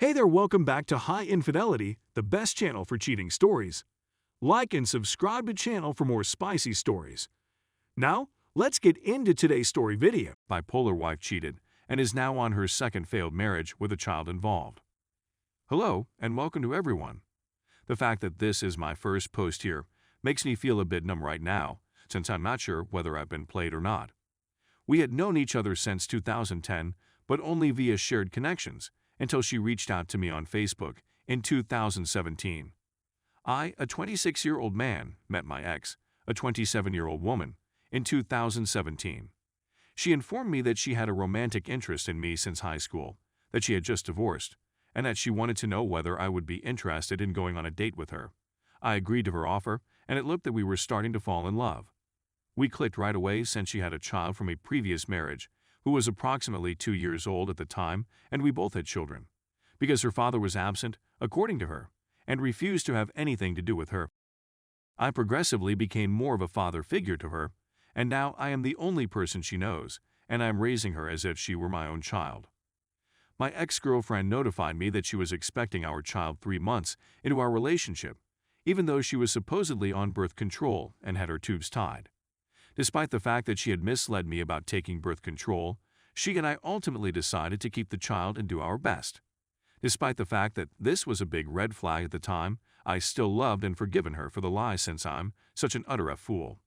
Hey there, welcome back to High Infidelity, the best channel for cheating stories. Like and subscribe to channel for more spicy stories. Now, let's get into today's story video. Bipolar wife cheated and is now on her second failed marriage with a child involved. Hello and welcome to everyone. The fact that this is my first post here makes me feel a bit numb right now, since I'm not sure whether I've been played or not. We had known each other since 2010, but only via shared connections, until she reached out to me on Facebook in 2017. I, a 26-year-old man, met my ex, a 27-year-old woman, in 2017. She informed me that she had a romantic interest in me since high school, that she had just divorced, and that she wanted to know whether I would be interested in going on a date with her. I agreed to her offer, and it looked that we were starting to fall in love. We clicked right away since she had a child from a previous marriage, who was approximately 2 years old at the time, and we both had children, because her father was absent, according to her, and refused to have anything to do with her. I progressively became more of a father figure to her, and now I am the only person she knows, and I am raising her as if she were my own child. My ex-girlfriend notified me that she was expecting our child 3 months into our relationship, even though she was supposedly on birth control and had her tubes tied. Despite the fact that she had misled me about taking birth control, she and I ultimately decided to keep the child and do our best. Despite the fact that this was a big red flag at the time, I still loved and forgiven her for the lie since I'm such an utter fool.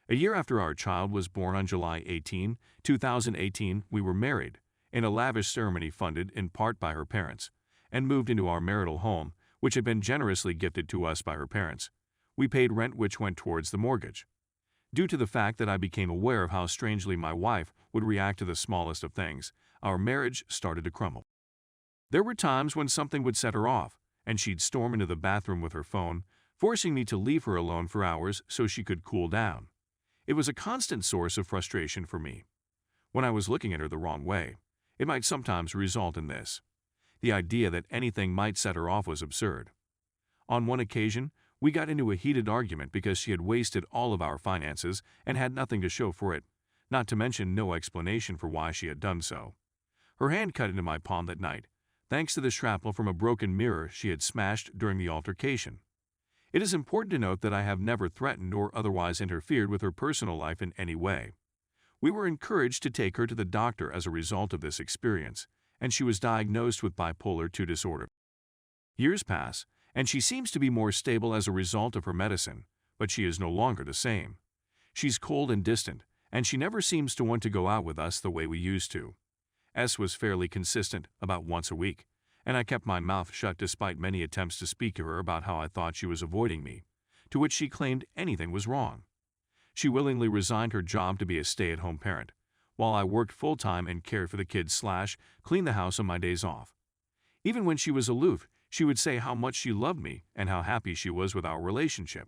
A year after our child was born on July 18, 2018, we were married, in a lavish ceremony funded in part by her parents, and moved into our marital home, which had been generously gifted to us by her parents. We paid rent which went towards the mortgage. Due to the fact that I became aware of how strangely my wife would react to the smallest of things, our marriage started to crumble. There were times when something would set her off, and she'd storm into the bathroom with her phone, forcing me to leave her alone for hours so she could cool down. It was a constant source of frustration for me. When I was looking at her the wrong way, it might sometimes result in this. The idea that anything might set her off was absurd. On one occasion, we got into a heated argument because she had wasted all of our finances and had nothing to show for it, not to mention no explanation for why she had done so. Her hand cut into my palm that night, thanks to the shrapnel from a broken mirror she had smashed during the altercation. It is important to note that I have never threatened or otherwise interfered with her personal life in any way. We were encouraged to take her to the doctor as a result of this experience, and she was diagnosed with bipolar II disorder. Years pass, and she seems to be more stable as a result of her medicine, but she is no longer the same. She's cold and distant, and she never seems to want to go out with us the way we used to. S was fairly consistent, about once a week, and I kept my mouth shut despite many attempts to speak to her about how I thought she was avoiding me, to which she claimed anything was wrong. She willingly resigned her job to be a stay-at-home parent, while I worked full-time and cared for the kids/cleaned the house on my days off. Even when she was aloof, she would say how much she loved me and how happy she was with our relationship.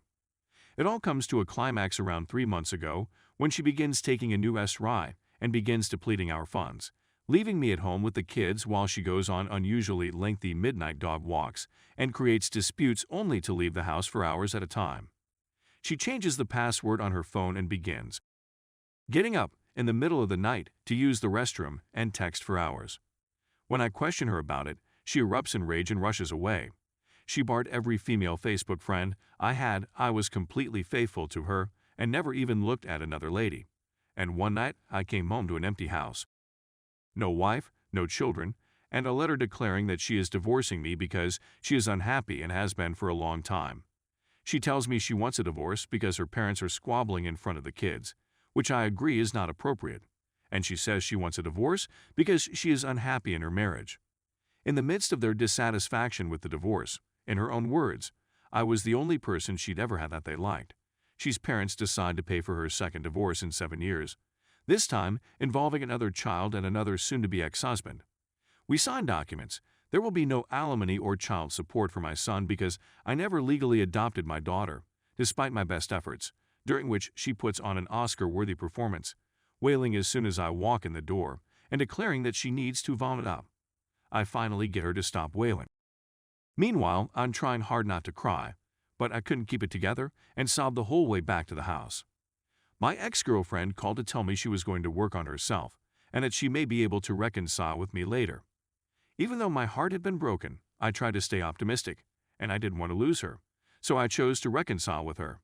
It all comes to a climax around 3 months ago when she begins taking a new SRI and begins depleting our funds, leaving me at home with the kids while she goes on unusually lengthy midnight dog walks and creates disputes only to leave the house for hours at a time. She changes the password on her phone and begins getting up in the middle of the night to use the restroom and text for hours. When I question her about it, she erupts in rage and rushes away. She barred every female Facebook friend I had. I was completely faithful to her and never even looked at another lady. And one night, I came home to an empty house. No wife, no children, and a letter declaring that she is divorcing me because she is unhappy and has been for a long time. She tells me she wants a divorce because her parents are squabbling in front of the kids, which I agree is not appropriate. And she says she wants a divorce because she is unhappy in her marriage. In the midst of their dissatisfaction with the divorce, in her own words, I was the only person she'd ever had that they liked. She's parents decide to pay for her second divorce in 7 years, this time involving another child and another soon-to-be ex-husband. We signed documents. There will be no alimony or child support for my son because I never legally adopted my daughter, despite my best efforts, during which she puts on an Oscar-worthy performance, wailing as soon as I walk in the door and declaring that she needs to vomit up. I finally get her to stop wailing. Meanwhile, I'm trying hard not to cry, but I couldn't keep it together and sobbed the whole way back to the house. My ex-girlfriend called to tell me she was going to work on herself and that she may be able to reconcile with me later. Even though my heart had been broken, I tried to stay optimistic, and I didn't want to lose her, so I chose to reconcile with her.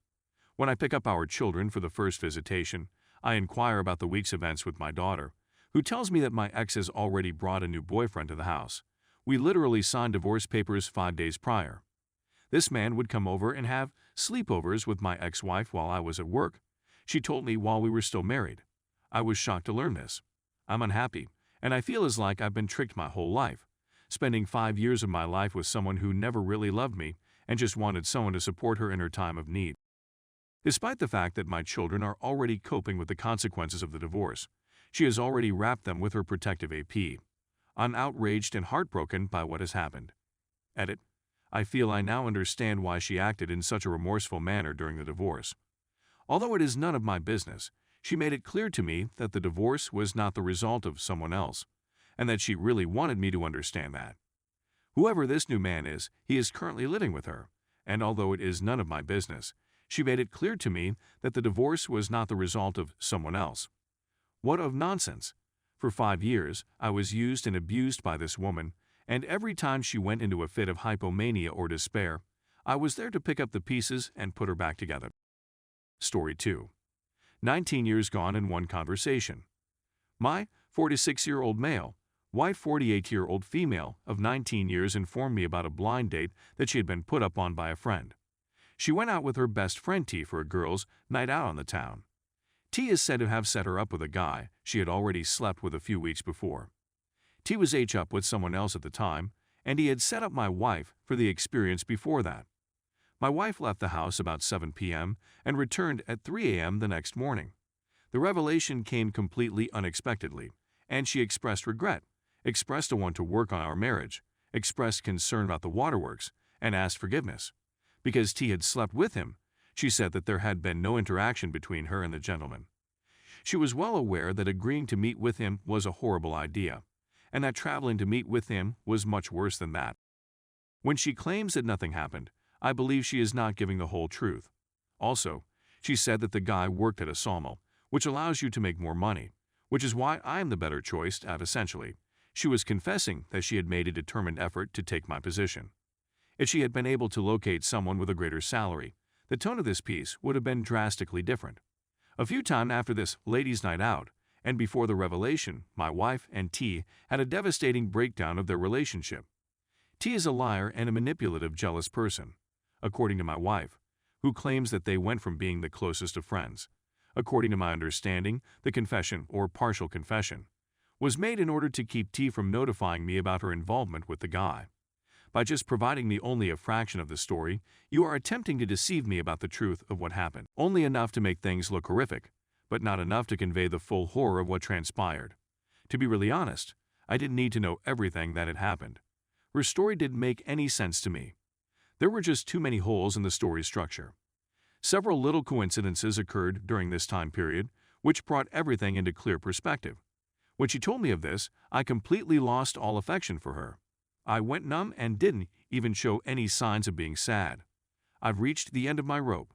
When I pick up our children for the first visitation, I inquire about the week's events with my daughter, who tells me that my ex has already brought a new boyfriend to the house. We literally signed divorce papers 5 days prior. This man would come over and have sleepovers with my ex-wife while I was at work. She told me while we were still married. I was shocked to learn this. I'm unhappy, and I feel as like I've been tricked my whole life, spending 5 years of my life with someone who never really loved me and just wanted someone to support her in her time of need. Despite the fact that my children are already coping with the consequences of the divorce, she has already wrapped them with her protective AP. I'm outraged and heartbroken by what has happened. Edit. I feel I now understand why she acted in such a remorseful manner during the divorce. Although it is none of my business, she made it clear to me that the divorce was not the result of someone else, and that she really wanted me to understand that. Whoever this new man is, he is currently living with her, and although it is none of my business, she made it clear to me that the divorce was not the result of someone else. What of nonsense? For 5 years, I was used and abused by this woman, and every time she went into a fit of hypomania or despair, I was there to pick up the pieces and put her back together. Story 2. 19 years gone in one conversation. My 46-year-old male, white 48-year-old female of 19 years informed me about a blind date that she had been put up on by a friend. She went out with her best friend T for a girls' night out on the town. T is said to have set her up with a guy she had already slept with a few weeks before. T was up with someone else at the time, and he had set up my wife for the experience before that. My wife left the house about 7 p.m. and returned at 3 a.m. the next morning. The revelation came completely unexpectedly, and she expressed regret, expressed a want to work on our marriage, expressed concern about the waterworks, and asked forgiveness. Because T had slept with him, she said that there had been no interaction between her and the gentleman. She was well aware that agreeing to meet with him was a horrible idea, and that traveling to meet with him was much worse than that. When she claims that nothing happened, I believe she is not giving the whole truth. Also, she said that the guy worked at a sawmill, which allows you to make more money, which is why I am the better choice at essentially. She was confessing that she had made a determined effort to take my position. If she had been able to locate someone with a greater salary, the tone of this piece would have been drastically different. A few times after this ladies' night out, and before the revelation, my wife and T had a devastating breakdown of their relationship. T is a liar and a manipulative, jealous person, according to my wife, who claims that they went from being the closest of friends. According to my understanding, the confession, or partial confession, was made in order to keep T from notifying me about her involvement with the guy. By just providing me only a fraction of the story, you are attempting to deceive me about the truth of what happened, only enough to make things look horrific, but not enough to convey the full horror of what transpired. To be really honest, I didn't need to know everything that had happened. Her story didn't make any sense to me. There were just too many holes in the story structure. Several little coincidences occurred during this time period, which brought everything into clear perspective. When she told me of this, I completely lost all affection for her. I went numb and didn't even show any signs of being sad. I've reached the end of my rope.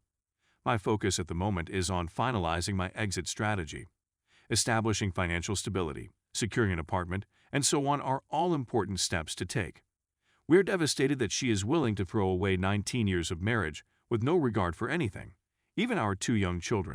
My focus at the moment is on finalizing my exit strategy. Establishing financial stability, securing an apartment, and so on are all important steps to take. We're devastated that she is willing to throw away 19 years of marriage with no regard for anything, even our 2 young children.